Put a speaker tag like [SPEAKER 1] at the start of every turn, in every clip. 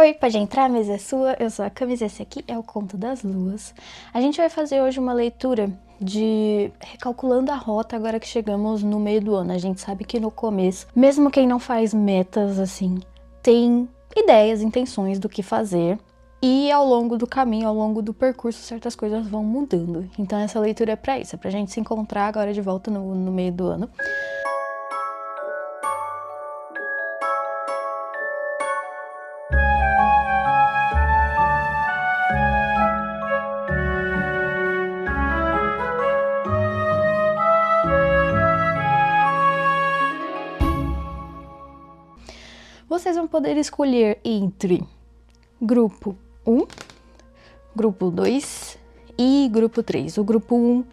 [SPEAKER 1] Oi, pode entrar, a mesa é sua, eu sou a Camis, esse aqui é o Conto das Luas. A gente vai fazer hoje uma leitura de recalculando a rota agora que chegamos no meio do ano. A gente sabe que no começo, mesmo quem não faz metas assim, tem ideias, intenções do que fazer. E ao longo do caminho, ao longo do percurso, certas coisas vão mudando. Então essa leitura é pra isso, é pra gente se encontrar agora de volta no meio do ano. Vocês vão poder escolher entre grupo 1, grupo 2 e grupo 3. O grupo 1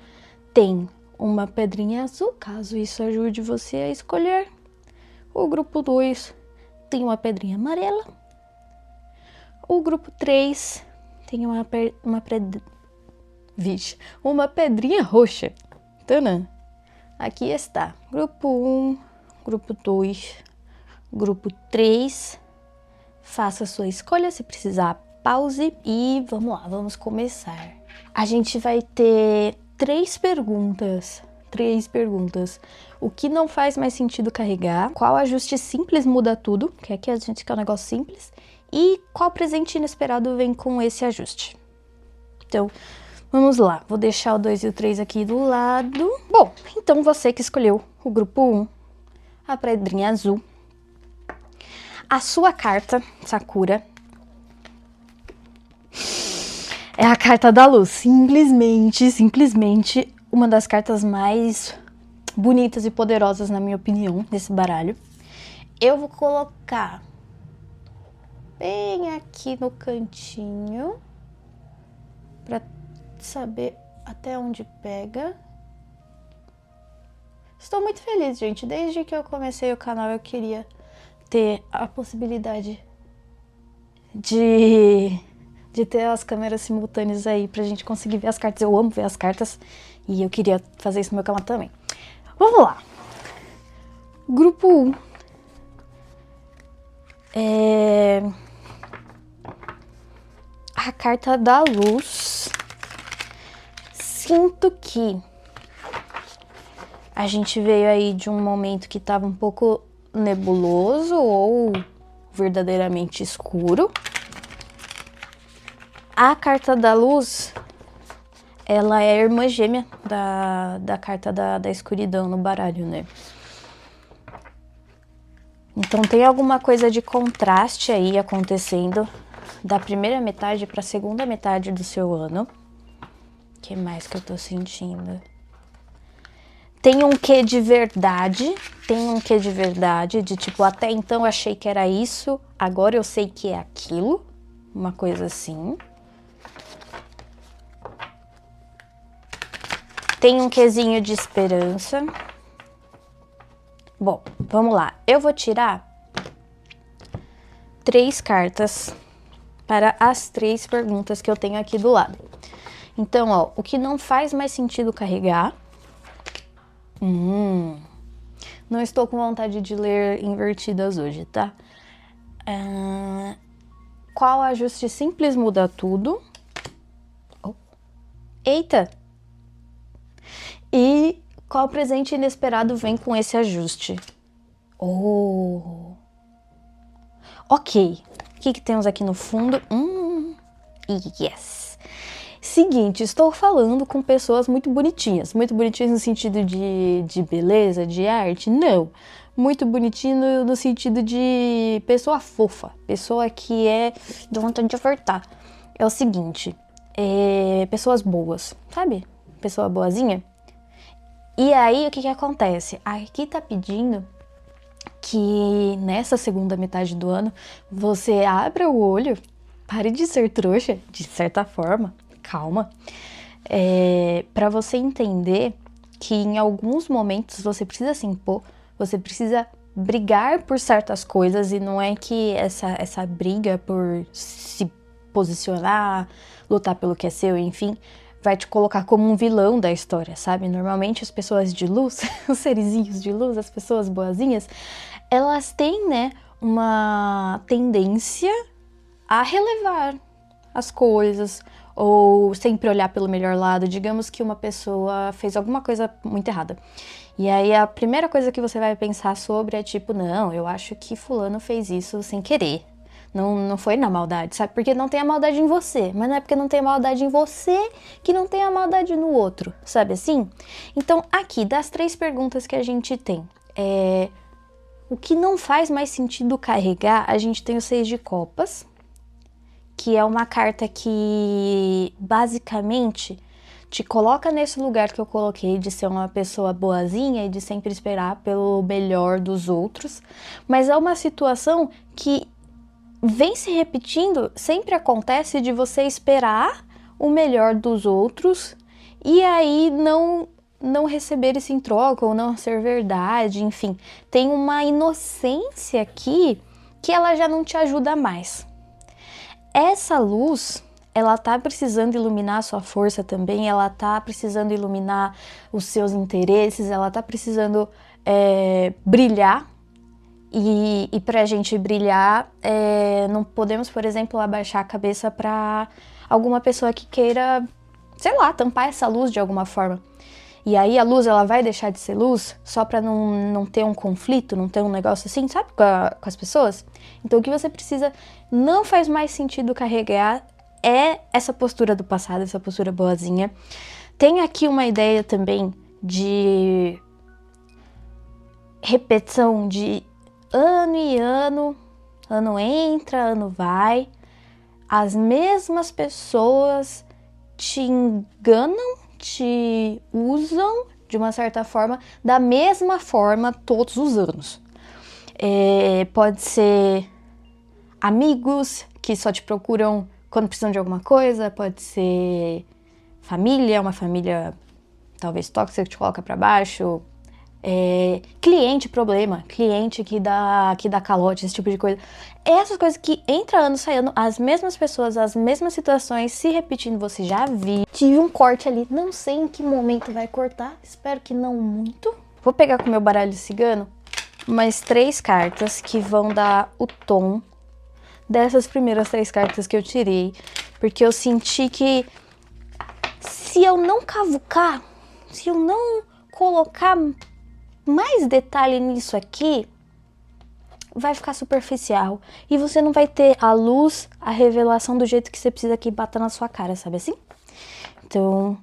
[SPEAKER 1] tem uma pedrinha azul, caso isso ajude você a escolher. O grupo 2 tem uma pedrinha amarela. O grupo 3 tem uma pedrinha roxa. Tanã. Aqui está. Grupo 1, grupo 2, grupo 3. Faça a sua escolha, se precisar, pause e vamos lá, vamos começar. A gente vai ter três perguntas. O que não faz mais sentido carregar? Qual ajuste simples muda tudo? Que aqui a gente quer um negócio simples. E qual presente inesperado vem com esse ajuste? Então, vamos lá. Vou deixar o 2 e o 3 aqui do lado. Bom, então você que escolheu o grupo 1, a pedrinha azul, a sua carta, Sakura, é a carta da luz. Simplesmente uma das cartas mais bonitas e poderosas, na minha opinião, desse baralho. Eu vou colocar bem aqui no cantinho, pra saber até onde pega. Estou muito feliz, gente. Desde que eu comecei o canal, eu queria ter a possibilidade de ter as câmeras simultâneas aí pra gente conseguir ver as cartas. Eu amo ver as cartas e eu queria fazer isso no meu canal também. Vamos lá. Grupo 1 é a carta da luz. Sinto que a gente veio aí de um momento que estava um pouco nebuloso ou verdadeiramente escuro. A carta da luz, ela é a irmã gêmea da carta da escuridão no baralho, né? Então tem alguma coisa de contraste aí acontecendo da primeira metade para a segunda metade do seu ano. O que mais que eu tô sentindo? Tem um quê de verdade, de tipo, até então eu achei que era isso, agora eu sei que é aquilo, uma coisa assim. Tem um quezinho de esperança. Bom, vamos lá. Eu vou tirar 3 cartas para as 3 perguntas que eu tenho aqui do lado. Então, ó, o que não faz mais sentido carregar. Não estou com vontade de ler invertidas hoje, tá? Qual ajuste simples muda tudo? Oh. Eita! E qual presente inesperado vem com esse ajuste? Oh! Ok. O que temos aqui no fundo? Yes! Seguinte, estou falando com pessoas muito bonitinhas no sentido de beleza, de arte? Não. Muito bonitinho no sentido de pessoa fofa, pessoa que é de vontade de ofertar. É o seguinte, pessoas boas, sabe? Pessoa boazinha. E aí, o que acontece? Aqui tá pedindo que nessa segunda metade do ano, você abra o olho, pare de ser trouxa, de certa forma, calma, para você entender que em alguns momentos você precisa se impor, você precisa brigar por certas coisas e não é que essa briga por se posicionar, lutar pelo que é seu, enfim, vai te colocar como um vilão da história, sabe? Normalmente as pessoas de luz, os serizinhos de luz, as pessoas boazinhas, elas têm, né, uma tendência a relevar as coisas, ou sempre olhar pelo melhor lado. Digamos que uma pessoa fez alguma coisa muito errada. E aí a primeira coisa que você vai pensar sobre é tipo, não, eu acho que fulano fez isso sem querer. Não foi na maldade, sabe? Porque não tem a maldade em você. Mas não é porque não tem a maldade em você que não tem a maldade no outro, sabe assim? Então aqui, das 3 perguntas que a gente tem, o que não faz mais sentido carregar, a gente tem o 6 de copas, que é uma carta que basicamente te coloca nesse lugar que eu coloquei de ser uma pessoa boazinha e de sempre esperar pelo melhor dos outros, mas é uma situação que vem se repetindo, sempre acontece de você esperar o melhor dos outros e aí não receber isso em troca ou não ser verdade, enfim, tem uma inocência aqui que ela já não te ajuda mais. Essa luz, ela tá precisando iluminar a sua força também, ela tá precisando iluminar os seus interesses, ela tá precisando brilhar. E pra gente brilhar, não podemos, por exemplo, abaixar a cabeça pra alguma pessoa que queira, sei lá, tampar essa luz de alguma forma. E aí a luz, ela vai deixar de ser luz só pra não ter um conflito, não ter um negócio assim, sabe, com as pessoas? Então o que você precisa, não faz mais sentido carregar, é essa postura do passado, essa postura boazinha. Tem aqui uma ideia também de repetição de ano e ano entra, ano vai, as mesmas pessoas te enganam, te usam de uma certa forma, da mesma forma todos os anos. Pode ser amigos que só te procuram quando precisam de alguma coisa, pode ser família, uma família talvez tóxica que te coloca pra baixo, cliente problema, cliente que dá calote, esse tipo de coisa. Essas coisas que entra ano, sai ano, as mesmas pessoas, as mesmas situações se repetindo, você já viu. Tive um corte ali, não sei em que momento vai cortar, espero que não muito. Vou pegar com o meu baralho cigano mais 3 cartas que vão dar o tom dessas primeiras 3 cartas que eu tirei, porque eu senti que se eu não cavucar, se eu não colocar mais detalhe nisso aqui, vai ficar superficial e você não vai ter a luz, a revelação do jeito que você precisa que bata na sua cara, sabe assim? Então,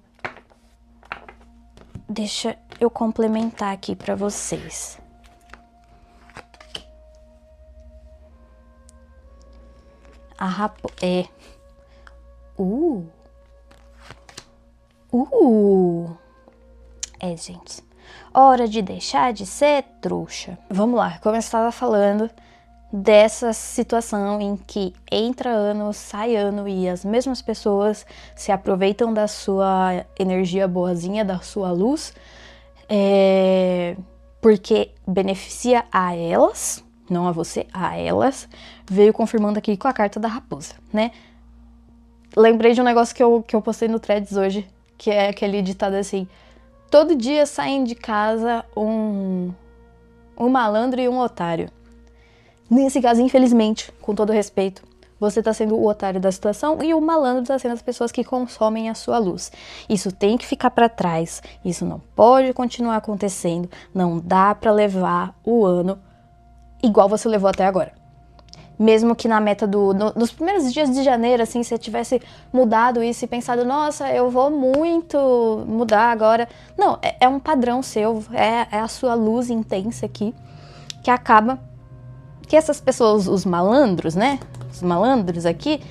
[SPEAKER 1] deixa eu complementar aqui pra vocês. A gente. Hora de deixar de ser trouxa. Vamos lá, como eu estava falando dessa situação em que entra ano, sai ano e as mesmas pessoas se aproveitam da sua energia boazinha, da sua luz, porque beneficia a elas, não a você, a elas, veio confirmando aqui com a carta da raposa, né? Lembrei de um negócio que eu postei no Threads hoje, que é aquele ditado assim: todo dia saem de casa um malandro e um otário. Nesse caso, infelizmente, com todo respeito, você tá sendo o otário da situação e o malandro tá sendo as pessoas que consomem a sua luz. Isso tem que ficar pra trás, isso não pode continuar acontecendo, não dá pra levar o ano igual você levou até agora. Mesmo que na meta nos primeiros dias de janeiro, assim, você tivesse mudado isso e pensado, nossa, eu vou muito mudar agora. Não, é um padrão seu, é a sua luz intensa aqui, que acaba que essas pessoas, os malandros, né? Os malandros aqui,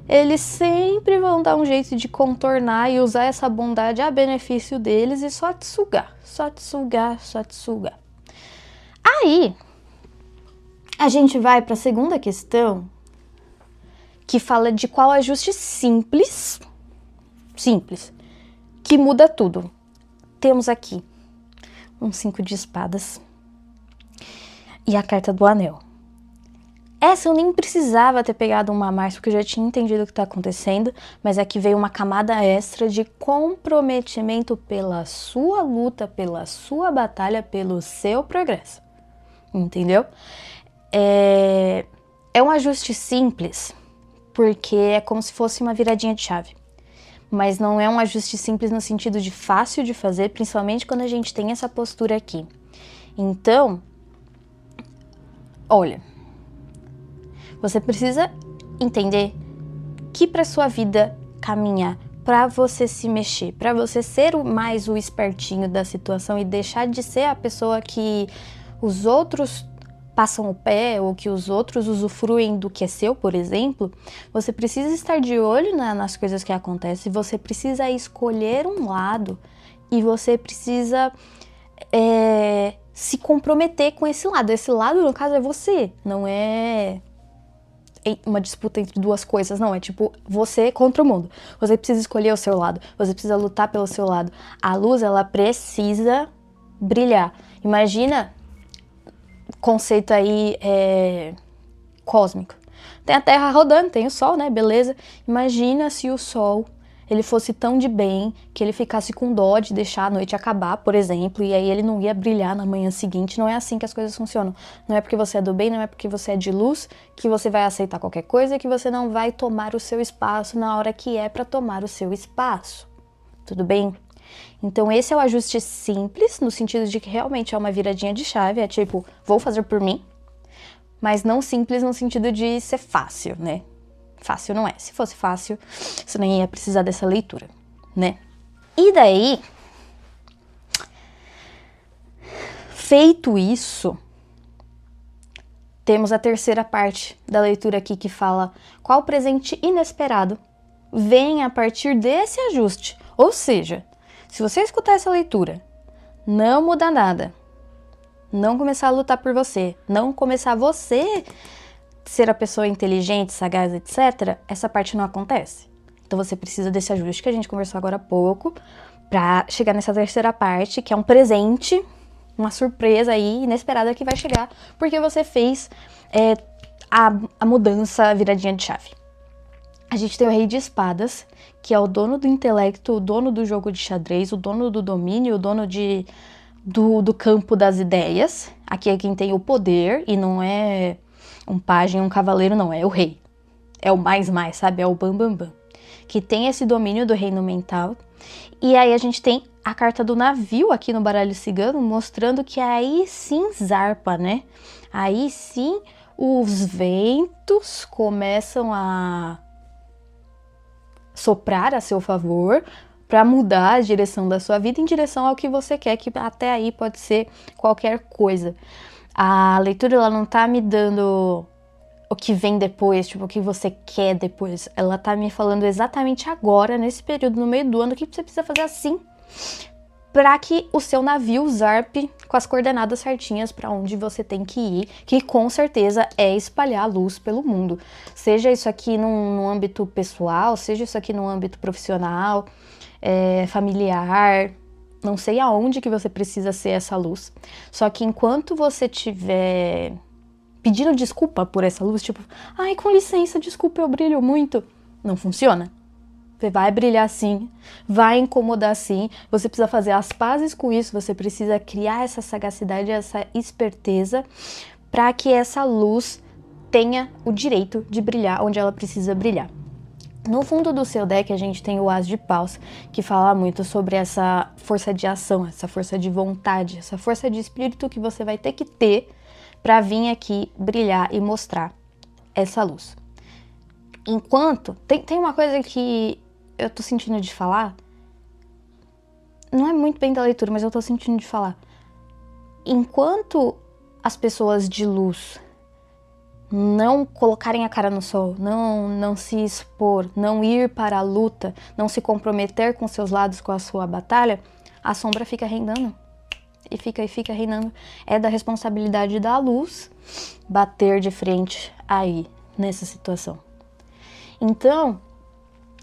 [SPEAKER 1] eles sempre vão dar um jeito de contornar e usar essa bondade a benefício deles e só te sugar, só te sugar, só te sugar. Aí a gente vai para a segunda questão, que fala de qual ajuste simples, que muda tudo. Temos aqui um 5 de espadas e a carta do anel. Essa eu nem precisava ter pegado uma a mais, porque eu já tinha entendido o que está acontecendo, mas aqui veio uma camada extra de comprometimento pela sua luta, pela sua batalha, pelo seu progresso. Entendeu? É um ajuste simples, porque é como se fosse uma viradinha de chave. Mas não é um ajuste simples no sentido de fácil de fazer, principalmente quando a gente tem essa postura aqui. Então, olha, você precisa entender que para sua vida caminhar, para você se mexer, para você ser mais o espertinho da situação e deixar de ser a pessoa que os outros passam o pé ou que os outros usufruem do que é seu, por exemplo, você precisa estar de olho nas coisas que acontecem, você precisa escolher um lado e você precisa se comprometer com esse lado. Esse lado, no caso, é você, não é uma disputa entre duas coisas, não, é tipo você contra o mundo. Você precisa escolher o seu lado, você precisa lutar pelo seu lado. A luz, ela precisa brilhar. Imagina conceito aí cósmico. Tem a Terra rodando, tem o Sol, né, beleza? Imagina se o Sol, ele fosse tão de bem que ele ficasse com dó de deixar a noite acabar, por exemplo, e aí ele não ia brilhar na manhã seguinte. Não é assim que as coisas funcionam. Não é porque você é do bem, não é porque você é de luz que você vai aceitar qualquer coisa, que você não vai tomar o seu espaço na hora que é para tomar o seu espaço. Tudo bem? Então esse é o ajuste simples, no sentido de que realmente é uma viradinha de chave, é tipo, vou fazer por mim, mas não simples no sentido de ser fácil, né? Fácil não é. Se fosse fácil, você nem ia precisar dessa leitura, né? E daí, feito isso, temos a terceira parte da leitura aqui que fala qual presente inesperado vem a partir desse ajuste. Ou seja, se você escutar essa leitura, não mudar nada, não começar a lutar por você, não começar você ser a pessoa inteligente, sagaz, etc., essa parte não acontece. Então você precisa desse ajuste que a gente conversou agora há pouco para chegar nessa terceira parte, que é um presente, uma surpresa aí inesperada que vai chegar porque você fez a mudança, a viradinha de chave. A gente tem o Rei de Espadas, que é o dono do intelecto, o dono do jogo de xadrez, o dono do domínio, o dono do campo das ideias. Aqui é quem tem o poder e não é um pajem, um cavaleiro, não, é o rei. É o mais, sabe? É o bam. Que tem esse domínio do reino mental. E aí a gente tem a carta do navio aqui no baralho cigano, mostrando que aí sim zarpa, né? Aí sim os ventos começam a soprar a seu favor para mudar a direção da sua vida em direção ao que você quer, que até aí pode ser qualquer coisa. A leitura, ela não tá me dando o que vem depois, tipo, o que você quer depois. Ela tá me falando exatamente agora, nesse período, no meio do ano, o que você precisa fazer assim para que o seu navio zarpe com as coordenadas certinhas para onde você tem que ir, que com certeza é espalhar a luz pelo mundo. Seja isso aqui no âmbito pessoal, seja isso aqui no âmbito profissional, familiar, não sei aonde que você precisa ser essa luz. Só que enquanto você tiver pedindo desculpa por essa luz, tipo, ai, com licença, desculpa, eu brilho muito, não funciona. Você vai brilhar sim, vai incomodar sim, você precisa fazer as pazes com isso, você precisa criar essa sagacidade, essa esperteza, para que essa luz tenha o direito de brilhar onde ela precisa brilhar. No fundo do seu deck a gente tem o As de Paus, que fala muito sobre essa força de ação, essa força de vontade, essa força de espírito que você vai ter que ter para vir aqui brilhar e mostrar essa luz. Enquanto, tem uma coisa que eu tô sentindo de falar, não é muito bem da leitura, mas eu tô sentindo de falar. Enquanto as pessoas de luz não colocarem a cara no sol, não se expor, não ir para a luta, não se comprometer com seus lados, com a sua batalha, a sombra fica reinando. E fica reinando. É da responsabilidade da luz bater de frente aí, nessa situação. Então,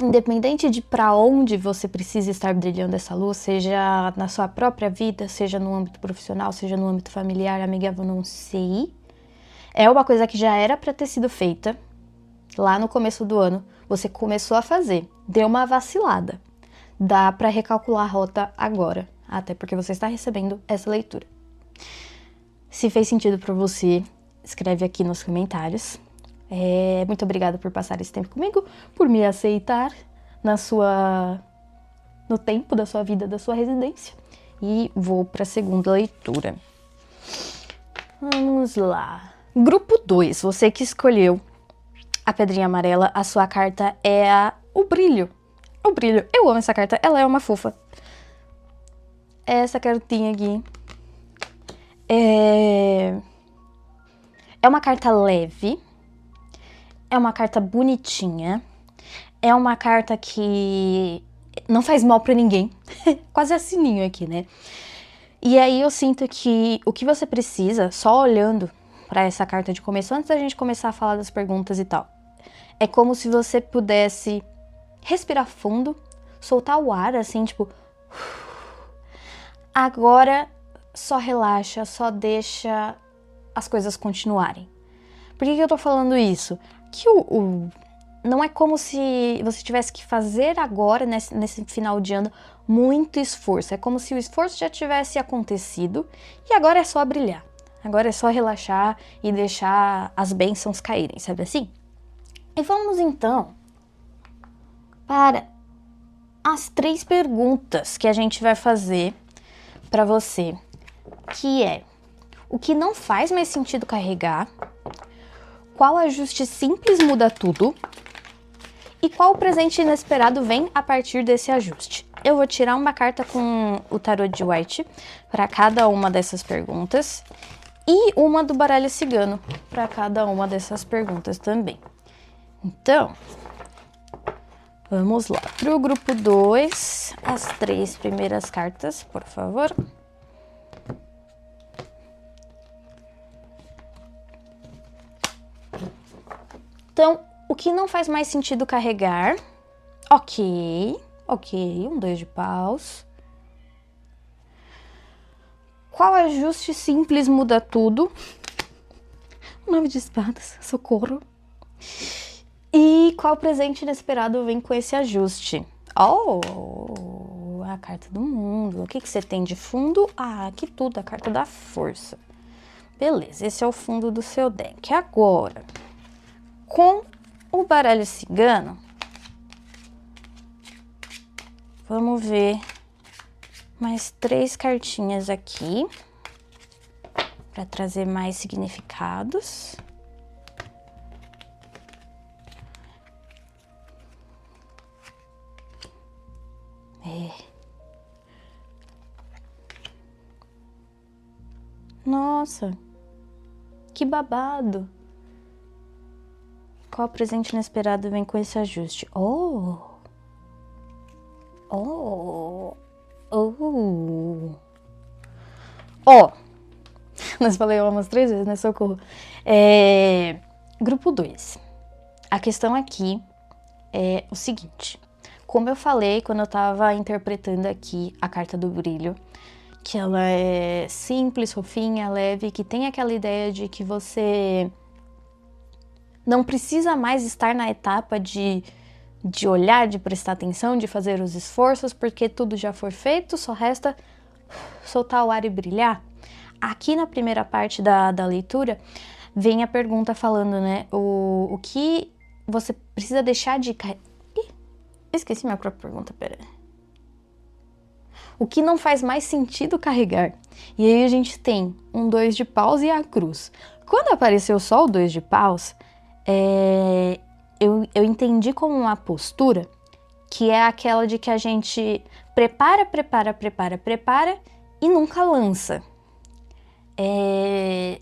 [SPEAKER 1] independente de para onde você precisa estar brilhando essa luz, seja na sua própria vida, seja no âmbito profissional, seja no âmbito familiar, amigável, não sei, é uma coisa que já era para ter sido feita lá no começo do ano, você começou a fazer, deu uma vacilada, dá para recalcular a rota agora, até porque você está recebendo essa leitura. Se fez sentido para você, escreve aqui nos comentários. Muito obrigada por passar esse tempo comigo, por me aceitar no tempo da sua vida, da sua residência. E vou para a segunda leitura. Vamos lá. Grupo 2, você que escolheu a pedrinha amarela, a sua carta é o brilho. O brilho. Eu amo essa carta, ela é uma fofa. Essa cartinha aqui é uma carta leve, é uma carta bonitinha, é uma carta que não faz mal pra ninguém. Quase assininho aqui, né? E aí eu sinto que o que você precisa, só olhando pra essa carta de começo, antes da gente começar a falar das perguntas e tal, é como se você pudesse respirar fundo, soltar o ar, assim, tipo... Agora só relaxa, só deixa as coisas continuarem. Por que eu tô falando isso? Que não é como se você tivesse que fazer agora, nesse final de ano, muito esforço. É como se o esforço já tivesse acontecido e agora é só brilhar. Agora é só relaxar e deixar as bênçãos caírem, sabe assim? E vamos então para as 3 perguntas que a gente vai fazer para você, que é: o que não faz mais sentido carregar? Qual ajuste simples muda tudo? E qual presente inesperado vem a partir desse ajuste? Eu vou tirar uma carta com o tarô de White para cada uma dessas perguntas e uma do baralho cigano para cada uma dessas perguntas também. Então, vamos lá. Para o grupo 2, as 3 primeiras cartas, por favor. Então, o que não faz mais sentido carregar? Ok, um 2 de paus. Qual ajuste simples muda tudo? 9 de espadas, socorro. E qual presente inesperado vem com esse ajuste? Oh, a carta do mundo. O que você tem de fundo? Ah, aqui tudo, a carta da força. Beleza, esse é o fundo do seu deck. Agora, com o baralho cigano, vamos ver mais 3 cartinhas aqui para trazer mais significados. Nossa, que babado! Qual presente inesperado vem com esse ajuste? Oh! Nós falei umas 3 vezes, né? Socorro. Grupo 2. A questão aqui é o seguinte. Como eu falei quando eu tava interpretando aqui a carta do brilho, que ela é simples, fofinha, leve, que tem aquela ideia de que você não precisa mais estar na etapa de olhar, de prestar atenção, de fazer os esforços, porque tudo já foi feito, só resta soltar o ar e brilhar. Aqui na primeira parte da leitura, vem a pergunta falando, né, o que você precisa deixar de... Esqueci minha própria pergunta, pera. O que não faz mais sentido carregar? E aí a gente tem um 2 de paus e a cruz. Quando apareceu só o 2 de paus, eu entendi como uma postura que é aquela de que a gente prepara e nunca lança.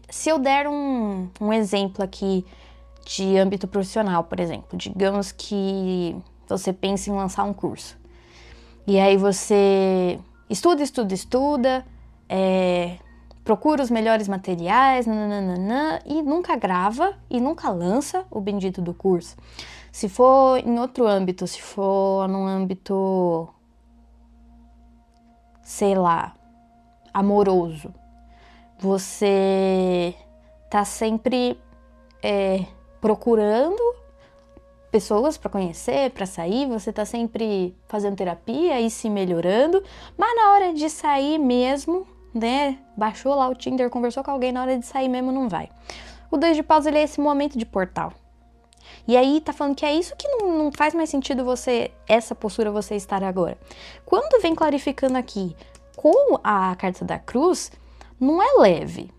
[SPEAKER 1] Se eu der um exemplo aqui de âmbito profissional, por exemplo, digamos que você pensa em lançar um curso. E aí você estuda, procura os melhores materiais, nananana, e nunca grava e nunca lança o bendito do curso. Se for em outro âmbito, se for num âmbito, sei lá, amoroso, você tá sempre procurando pessoas para conhecer, para sair, você tá sempre fazendo terapia e se melhorando, mas na hora de sair mesmo, né, baixou lá o Tinder, conversou com alguém, na hora de sair mesmo não vai. O 2 de paus, ele é esse momento de portal. E aí tá falando que é isso que não faz mais sentido essa postura você estar agora. Quando vem clarificando aqui com a carta da cruz, não é leve.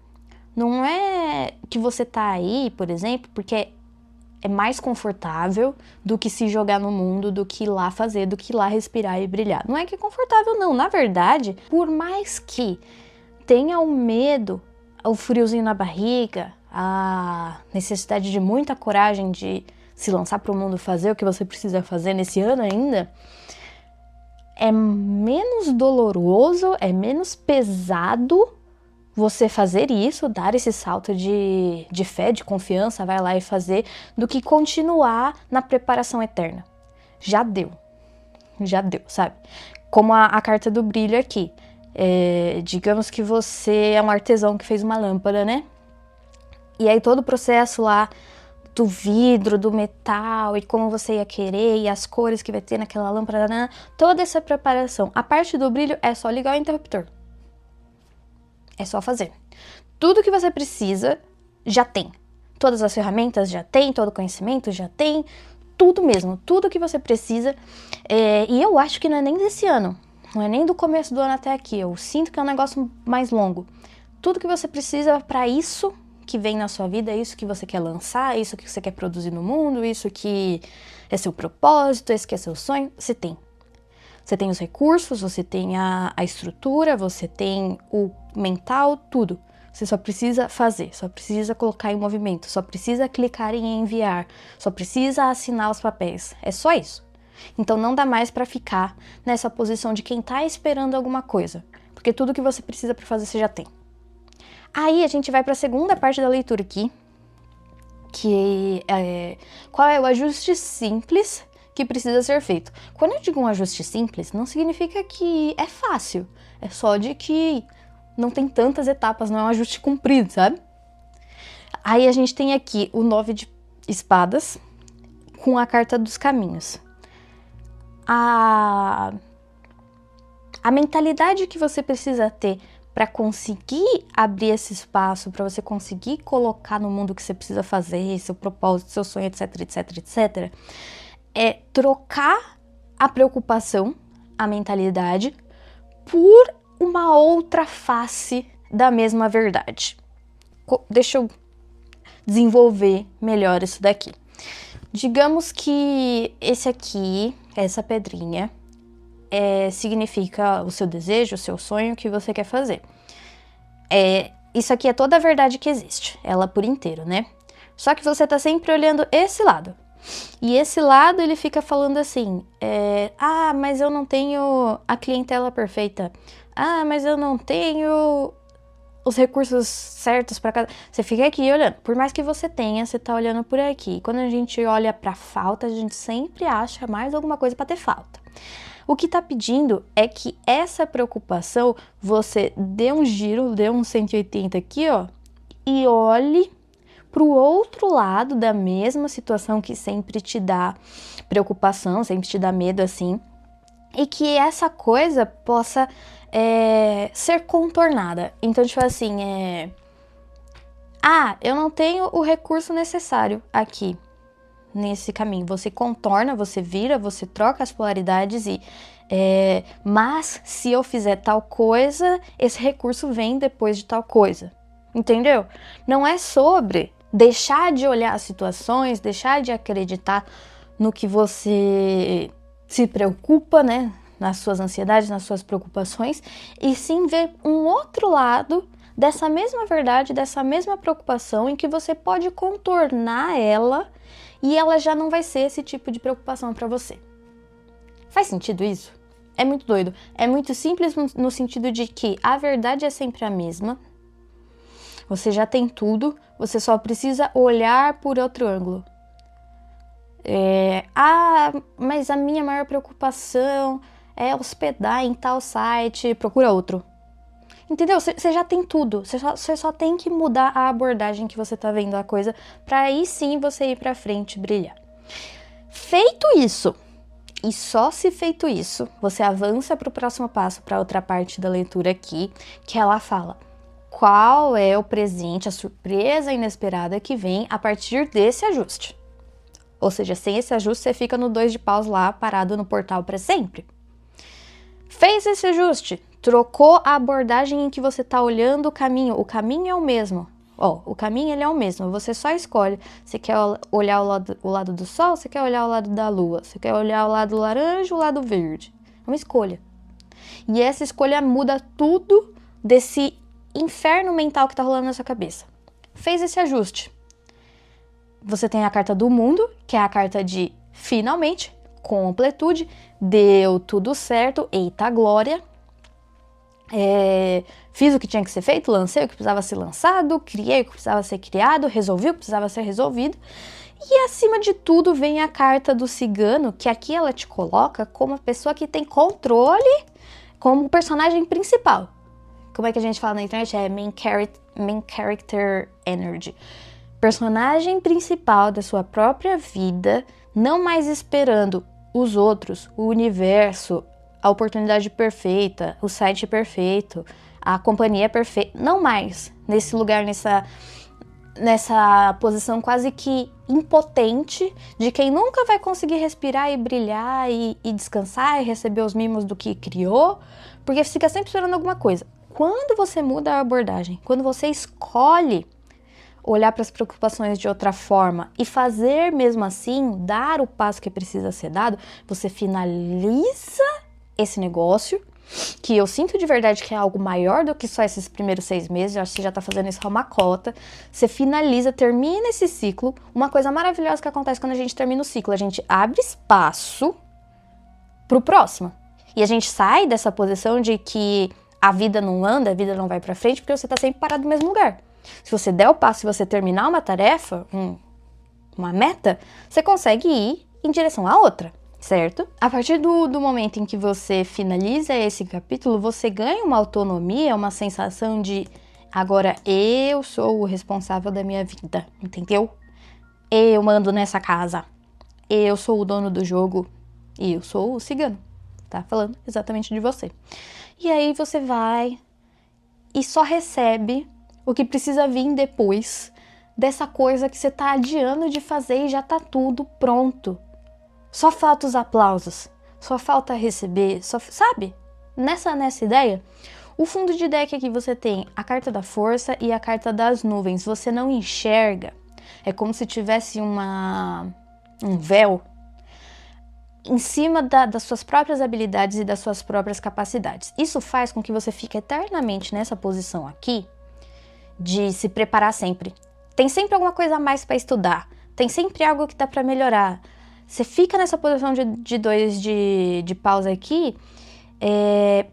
[SPEAKER 1] Não é que você tá aí, por exemplo, porque é mais confortável do que se jogar no mundo, do que ir lá fazer, do que ir lá respirar e brilhar. Não é que é confortável, não. Na verdade, por mais que tenha o medo, o friozinho na barriga, a necessidade de muita coragem de se lançar para o mundo, fazer o que você precisa fazer nesse ano ainda, é menos doloroso, é menos pesado você fazer isso, dar esse salto de fé, de confiança, vai lá e fazer, do que continuar na preparação eterna. Já deu, sabe? Como a carta do brilho aqui. Digamos que você é um artesão que fez uma lâmpada, né? E aí todo o processo lá do vidro, do metal, e como você ia querer, e as cores que vai ter naquela lâmpada, né? Toda essa preparação. A parte do brilho é só ligar o interruptor. É só fazer. Tudo que você precisa, já tem. Todas as ferramentas já tem, todo o conhecimento já tem, tudo mesmo, tudo que você precisa. E eu acho que não é nem desse ano, não é nem do começo do ano até aqui, eu sinto que é um negócio mais longo. Tudo que você precisa para isso que vem na sua vida, isso que você quer lançar, isso que você quer produzir no mundo, isso que é seu propósito, esse que é seu sonho, você tem. Você tem os recursos, você tem a estrutura, você tem o mental, tudo. Você só precisa fazer, só precisa colocar em movimento, só precisa clicar em enviar, só precisa assinar os papéis. É só isso. Então não dá mais para ficar nessa posição de quem tá esperando alguma coisa, porque tudo que você precisa para fazer você já tem. Aí a gente vai para a segunda parte da leitura aqui, que é qual é o ajuste simples que precisa ser feito. Quando eu digo um ajuste simples, não significa que é fácil. É só de que não tem tantas etapas, não é um ajuste comprido, sabe? Aí a gente tem aqui o 9 de espadas com a carta dos caminhos. A mentalidade que você precisa ter para conseguir abrir esse espaço, para você conseguir colocar no mundo o que você precisa fazer, seu propósito, seu sonho, etc, etc, etc, é trocar a preocupação, a mentalidade, por uma outra face da mesma verdade. Deixa eu desenvolver melhor isso daqui. Digamos que esse aqui, essa pedrinha, significa o seu desejo, o seu sonho, o que você quer fazer. Isso aqui é toda a verdade que existe, ela por inteiro, né? Só que você tá sempre olhando esse lado. E esse lado, ele fica falando assim, mas eu não tenho a clientela perfeita. Ah, mas eu não tenho os recursos certos para cada... Você fica aqui olhando. Por mais que você tenha, você tá olhando por aqui. Quando a gente olha pra falta, a gente sempre acha mais alguma coisa para ter falta. O que tá pedindo é que essa preocupação, você dê um giro, dê um 180 aqui, ó, e olhe pro outro lado da mesma situação que sempre te dá preocupação, sempre te dá medo, assim, e que essa coisa possa ser contornada. Então, tipo assim, eu não tenho o recurso necessário aqui, nesse caminho. Você contorna, você vira, você troca as polaridades mas se eu fizer tal coisa, esse recurso vem depois de tal coisa. Entendeu? Não é sobre deixar de olhar as situações, deixar de acreditar no que você se preocupa, né? Nas suas ansiedades, nas suas preocupações, e sim ver um outro lado dessa mesma verdade, dessa mesma preocupação, em que você pode contornar ela e ela já não vai ser esse tipo de preocupação para você. Faz sentido isso? É muito doido. É muito simples no sentido de que a verdade é sempre a mesma. Você já tem tudo, você só precisa olhar por outro ângulo. Mas a minha maior preocupação é hospedar em tal site, procura outro. Entendeu? Você já tem tudo, você só tem que mudar a abordagem que você tá vendo a coisa, pra aí sim você ir pra frente, brilhar. Feito isso, e só se feito isso, você avança pro próximo passo, pra outra parte da leitura aqui, que ela fala qual é o presente, a surpresa inesperada que vem a partir desse ajuste. Ou seja, sem esse ajuste, você fica no 2 de paus lá, parado no portal para sempre. Fez esse ajuste, trocou a abordagem em que você está olhando o caminho é o mesmo. O caminho ele é o mesmo, você só escolhe. Você quer olhar o lado do sol, você quer olhar o lado da lua, você quer olhar o lado laranja ou o lado verde. É uma escolha. E essa escolha muda tudo desse inferno mental que está rolando na sua cabeça. Fez esse ajuste. Você tem a carta do mundo, que é a carta de finalmente, completude, deu tudo certo, eita glória. Fiz o que tinha que ser feito, lancei o que precisava ser lançado, criei o que precisava ser criado, resolvi o que precisava ser resolvido. E acima de tudo vem a carta do cigano, que aqui ela te coloca como a pessoa que tem controle como personagem principal. Como é que a gente fala na internet? É main character energy. Personagem principal da sua própria vida, não mais esperando os outros, o universo, a oportunidade perfeita, o site perfeito, a companhia perfeita, não mais nesse lugar, nessa posição quase que impotente de quem nunca vai conseguir respirar e brilhar e descansar e receber os mimos do que criou, porque fica sempre esperando alguma coisa. Quando você muda a abordagem, quando você escolhe olhar para as preocupações de outra forma e fazer mesmo assim, dar o passo que precisa ser dado, você finaliza esse negócio, que eu sinto de verdade que é algo maior do que só esses primeiros 6 meses, eu acho que você já tá fazendo isso uma cota, você finaliza, termina esse ciclo. Uma coisa maravilhosa que acontece quando a gente termina o ciclo, a gente abre espaço pro próximo. E a gente sai dessa posição de que a vida não anda, a vida não vai pra frente, porque você tá sempre parado no mesmo lugar. Se você der o passo, se você terminar uma tarefa, uma meta, você consegue ir em direção à outra, certo? A partir do momento em que você finaliza esse capítulo, você ganha uma autonomia, uma sensação de agora eu sou o responsável da minha vida, entendeu? Eu mando nessa casa, eu sou o dono do jogo e eu sou o cigano, tá falando exatamente de você. E aí você vai e só recebe o que precisa vir depois dessa coisa que você tá adiando de fazer e já tá tudo pronto. Só falta os aplausos, só falta receber, sabe? Nessa ideia, o fundo de deck aqui você tem a carta da força e a carta das nuvens. Você não enxerga, é como se tivesse um véu em cima das suas próprias habilidades e das suas próprias capacidades. Isso faz com que você fique eternamente nessa posição aqui, de se preparar sempre. Tem sempre alguma coisa a mais para estudar, tem sempre algo que dá para melhorar. Você fica nessa posição de 2 de pausa aqui,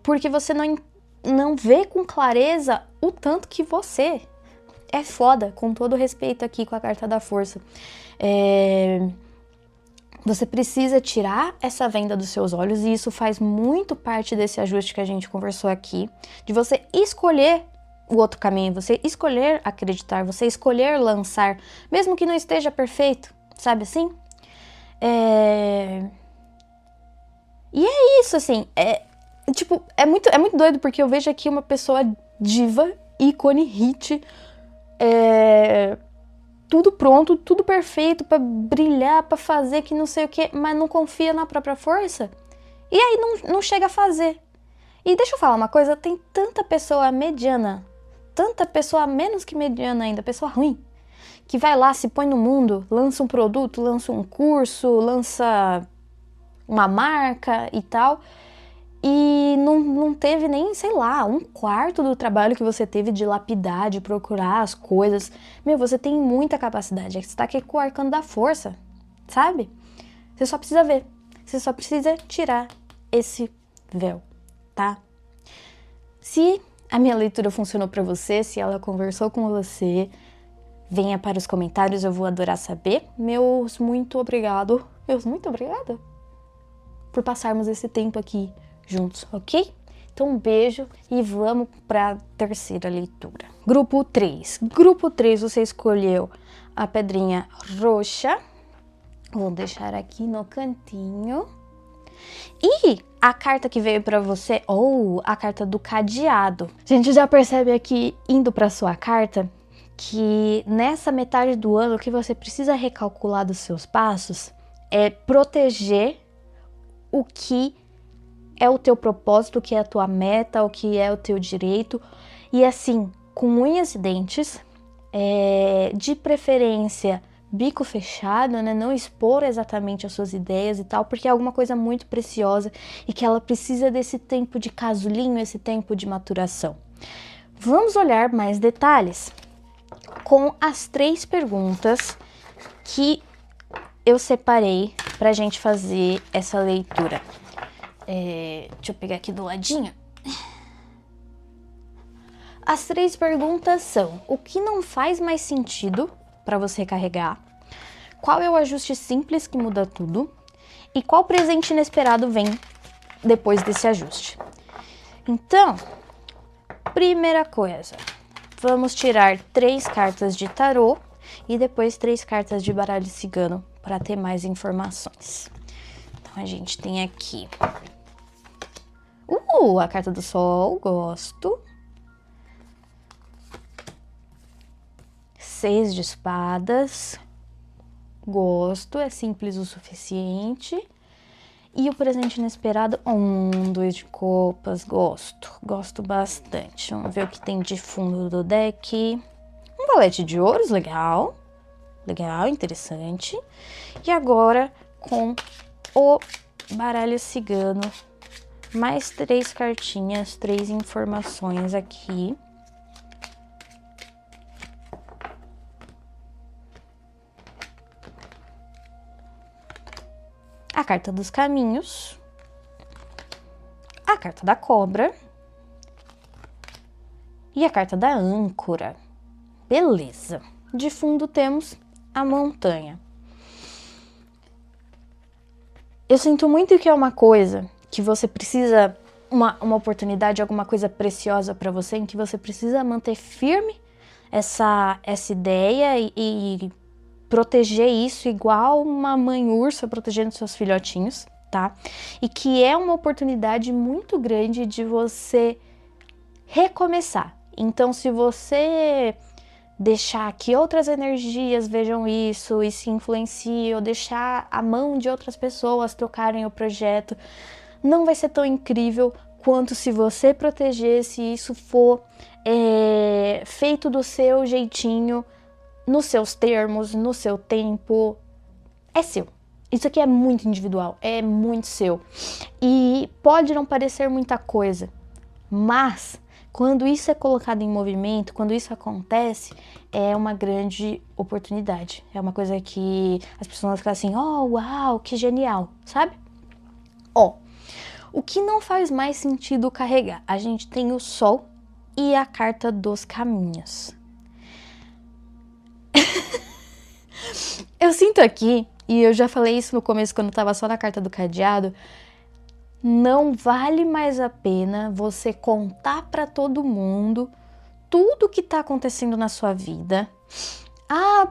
[SPEAKER 1] porque você não vê com clareza o tanto que você é foda, com todo respeito aqui com a carta da força. Você precisa tirar essa venda dos seus olhos, e isso faz muito parte desse ajuste que a gente conversou aqui, de você escolher o outro caminho, você escolher acreditar, você escolher lançar, mesmo que não esteja perfeito, sabe assim? E é isso, assim, é muito doido, porque eu vejo aqui uma pessoa diva, ícone, hit, tudo pronto, tudo perfeito pra brilhar, pra fazer que não sei o que, mas não confia na própria força, e aí não chega a fazer. E deixa eu falar uma coisa, tem tanta pessoa mediana, tanta pessoa menos que mediana ainda, pessoa ruim, que vai lá, se põe no mundo, lança um produto, lança um curso, lança uma marca e tal, e não teve nem, sei lá, 1/4 do trabalho que você teve de lapidar, de procurar as coisas. Meu, você tem muita capacidade, você tá aqui com o arcano da força, sabe? Você só precisa ver, você só precisa tirar esse véu, tá? Se a minha leitura funcionou pra você, se ela conversou com você, venha para os comentários, eu vou adorar saber. Meus muito obrigada por passarmos esse tempo aqui juntos, ok? Então um beijo e vamos para a terceira leitura. Grupo 3. Grupo 3, você escolheu a pedrinha roxa. Vou deixar aqui no cantinho. E a carta que veio para você, a carta do cadeado. A gente já percebe aqui, indo para sua carta, que nessa metade do ano o que você precisa recalcular dos seus passos é proteger o que é o teu propósito, o que é a tua meta, o que é o teu direito, e assim, com unhas e dentes, de preferência bico fechado, né? Não expor exatamente as suas ideias e tal, porque é alguma coisa muito preciosa e que ela precisa desse tempo de casulinho, esse tempo de maturação. Vamos olhar mais detalhes com as 3 perguntas que eu separei pra gente fazer essa leitura. Deixa eu pegar aqui do ladinho. As 3 perguntas são: o que não faz mais sentido para você carregar? Qual é o ajuste simples que muda tudo? E qual presente inesperado vem depois desse ajuste? Então, primeira coisa, vamos tirar 3 cartas de tarô e depois 3 cartas de baralho cigano para ter mais informações. Então a gente tem aqui a carta do sol, gosto. 6 de espadas, gosto, é simples o suficiente. E o presente inesperado, 2 de copas, gosto bastante. Vamos ver o que tem de fundo do deck. Um valete de ouros, legal, interessante. E agora com o baralho cigano, mais 3 cartinhas, 3 informações aqui. A carta dos caminhos, a carta da cobra e a carta da âncora. Beleza. De fundo temos a montanha. Eu sinto muito que é uma coisa que você precisa, uma oportunidade, alguma coisa preciosa para você, em que você precisa manter firme essa ideia e proteger isso igual uma mãe ursa protegendo seus filhotinhos, tá? E que é uma oportunidade muito grande de você recomeçar. Então, se você deixar que outras energias vejam isso e se influenciem, ou deixar a mão de outras pessoas tocarem o projeto, não vai ser tão incrível quanto se você proteger, se isso for feito do seu jeitinho, nos seus termos, no seu tempo. É seu. Isso aqui é muito individual, é muito seu. E pode não parecer muita coisa, mas quando isso é colocado em movimento, quando isso acontece, é uma grande oportunidade. É uma coisa que as pessoas vão ficar assim, uau, que genial, sabe? O que não faz mais sentido carregar? A gente tem o sol e a carta dos caminhos. Eu sinto aqui, e eu já falei isso no começo quando tava só na carta do cadeado, não vale mais a pena você contar pra todo mundo tudo que tá acontecendo na sua vida.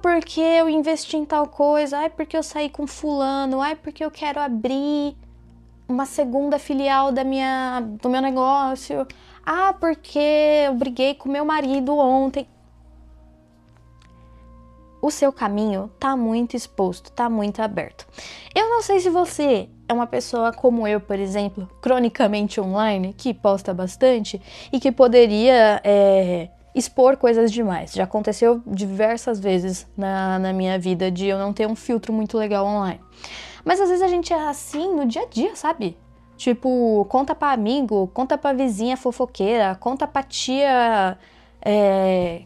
[SPEAKER 1] Porque eu investi em tal coisa, porque eu saí com fulano, porque eu quero abrir uma segunda filial do meu negócio, porque eu briguei com meu marido ontem. O seu caminho tá muito exposto, tá muito aberto. Eu não sei se você é uma pessoa como eu, por exemplo, cronicamente online, que posta bastante e que poderia expor coisas demais. Já aconteceu diversas vezes na minha vida de eu não ter um filtro muito legal online. Mas às vezes a gente é assim no dia a dia, sabe? Tipo, conta pra amigo, conta pra vizinha fofoqueira, conta pra tia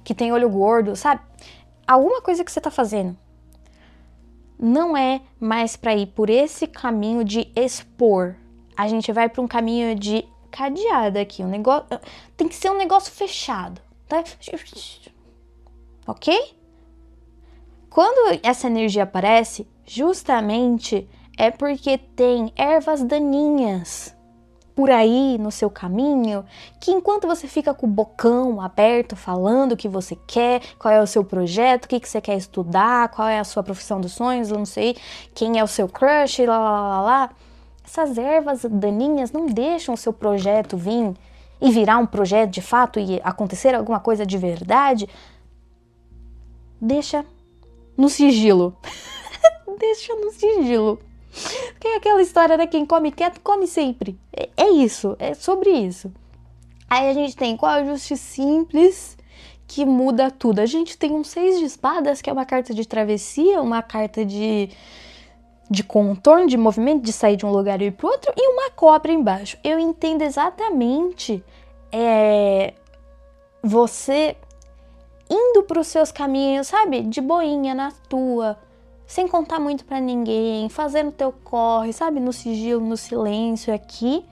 [SPEAKER 1] que tem olho gordo, sabe? Alguma coisa que você tá fazendo não é mais para ir por esse caminho de expor. A gente vai para um caminho de cadeado aqui. Um negócio tem que ser um negócio fechado, tá? Ok? Quando essa energia aparece, justamente é porque tem ervas daninhas por aí no seu caminho, que enquanto você fica com o bocão aberto, falando o que você quer, qual é o seu projeto, o que você quer estudar, qual é a sua profissão dos sonhos, eu não sei, quem é o seu crush, essas ervas daninhas não deixam o seu projeto vir e virar um projeto de fato e acontecer alguma coisa de verdade. deixa no sigilo. Deixa no sigilo. Porque é aquela história, né? Quem come quieto, come sempre. É isso, é sobre isso. Aí a gente tem qual ajuste simples que muda tudo. A gente tem um 6 de espadas, que é uma carta de travessia, uma carta de contorno, de movimento, de sair de um lugar e ir pro outro, e uma cobra embaixo. Eu entendo exatamente você indo pros seus caminhos, sabe? De boinha, na tua, sem contar muito pra ninguém, fazendo teu corre, sabe? No sigilo, no silêncio aqui,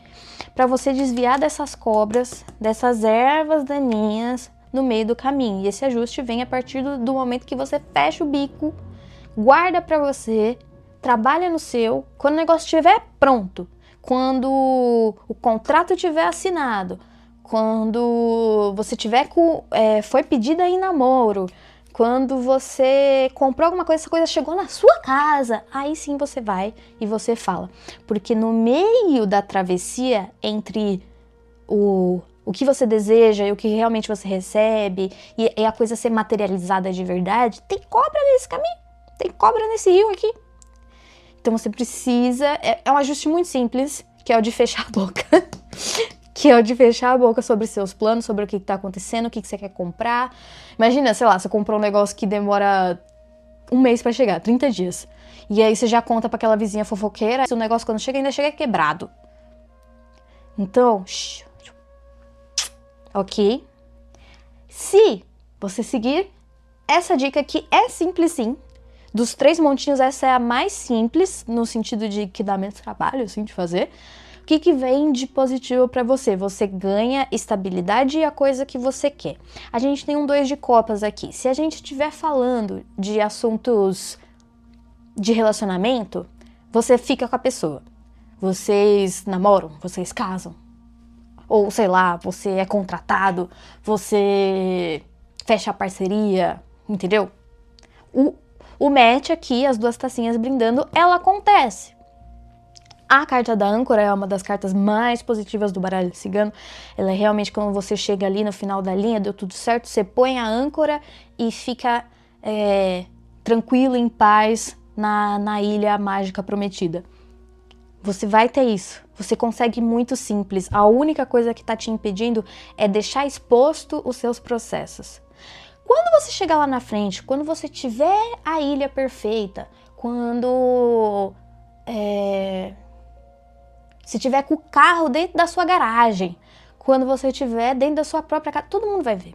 [SPEAKER 1] pra você desviar dessas cobras, dessas ervas daninhas no meio do caminho. E esse ajuste vem a partir do momento que você fecha o bico, guarda pra você, trabalha no seu, quando o negócio estiver pronto, quando o contrato estiver assinado, quando você tiver foi pedida em namoro, quando você comprou alguma coisa, essa coisa chegou na sua casa, aí sim você vai e você fala. Porque no meio da travessia entre o que você deseja e o que realmente você recebe, e a coisa ser materializada de verdade, tem cobra nesse caminho, tem cobra nesse rio aqui. Então você precisa, é um ajuste muito simples, que é o de fechar a boca. Que é o de fechar a boca sobre seus planos, sobre o que tá acontecendo, o que você quer comprar. Imagina, sei lá, você comprou um negócio que demora um mês pra chegar, 30 dias. E aí você já conta pra aquela vizinha fofoqueira, o negócio quando chega ainda chega quebrado. Então, ok? Se você seguir essa dica que é simples sim, dos 3 montinhos, essa é a mais simples, no sentido de que dá menos trabalho, assim, de fazer. O que vem de positivo para você? Você ganha estabilidade e a coisa que você quer. A gente tem um 2 de copas aqui. Se a gente estiver falando de assuntos de relacionamento, você fica com a pessoa. Vocês namoram, vocês casam. Ou, sei lá, você é contratado, você fecha a parceria, entendeu? O match aqui, as 2 tacinhas brindando, ela acontece. A carta da âncora é uma das cartas mais positivas do baralho cigano. Ela é realmente quando você chega ali no final da linha, deu tudo certo, você põe a âncora e fica tranquilo, em paz, na ilha mágica prometida. Você vai ter isso. Você consegue muito simples. A única coisa que está te impedindo é deixar exposto os seus processos. Quando você chegar lá na frente, quando você tiver a ilha perfeita, quando se tiver com o carro dentro da sua garagem, quando você estiver dentro da sua própria casa, todo mundo vai ver.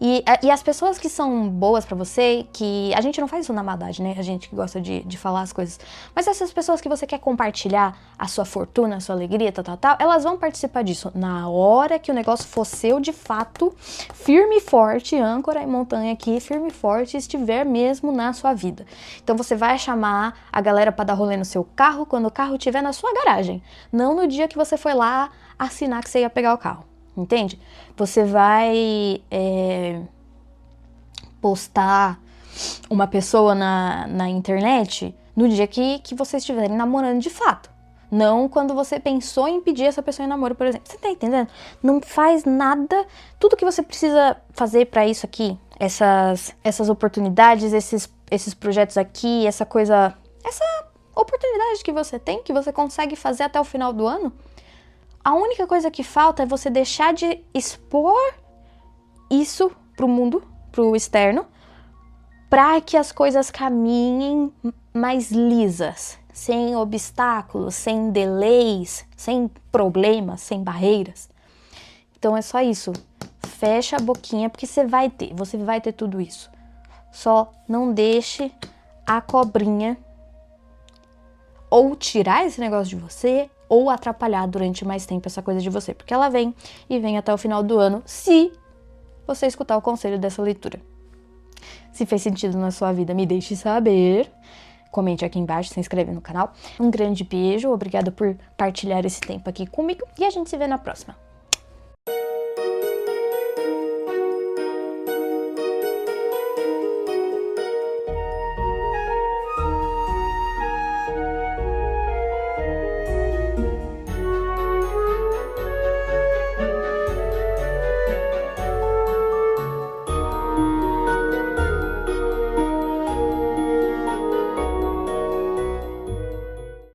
[SPEAKER 1] E as pessoas que são boas pra você, que a gente não faz isso na maldade, né? A gente que gosta de falar as coisas. Mas essas pessoas que você quer compartilhar a sua fortuna, a sua alegria, tal, elas vão participar disso. Na hora que o negócio for seu, de fato, firme e forte, âncora e montanha aqui, firme e forte, estiver mesmo na sua vida. Então você vai chamar a galera pra dar rolê no seu carro quando o carro estiver na sua garagem. Não no dia que você foi lá assinar que você ia pegar o carro. Entende? Você vai postar uma pessoa na internet no dia que vocês estiverem namorando de fato. Não quando você pensou em pedir essa pessoa em namoro, por exemplo. Você tá entendendo? Não faz nada. Tudo que você precisa fazer pra isso aqui, essas oportunidades, esses projetos aqui, essa oportunidade que você tem, que você consegue fazer até o final do ano, a única coisa que falta é você deixar de expor isso pro mundo, pro externo, para que as coisas caminhem mais lisas, sem obstáculos, sem delays, sem problemas, sem barreiras. Então é só isso. Fecha a boquinha, porque você vai ter tudo isso. Só não deixe a cobrinha ou tirar esse negócio de você, ou atrapalhar durante mais tempo essa coisa de você, porque ela vem e vem até o final do ano, se você escutar o conselho dessa leitura. Se fez sentido na sua vida, me deixe saber. Comente aqui embaixo, se inscreve no canal. Um grande beijo, obrigada por partilhar esse tempo aqui comigo e a gente se vê na próxima.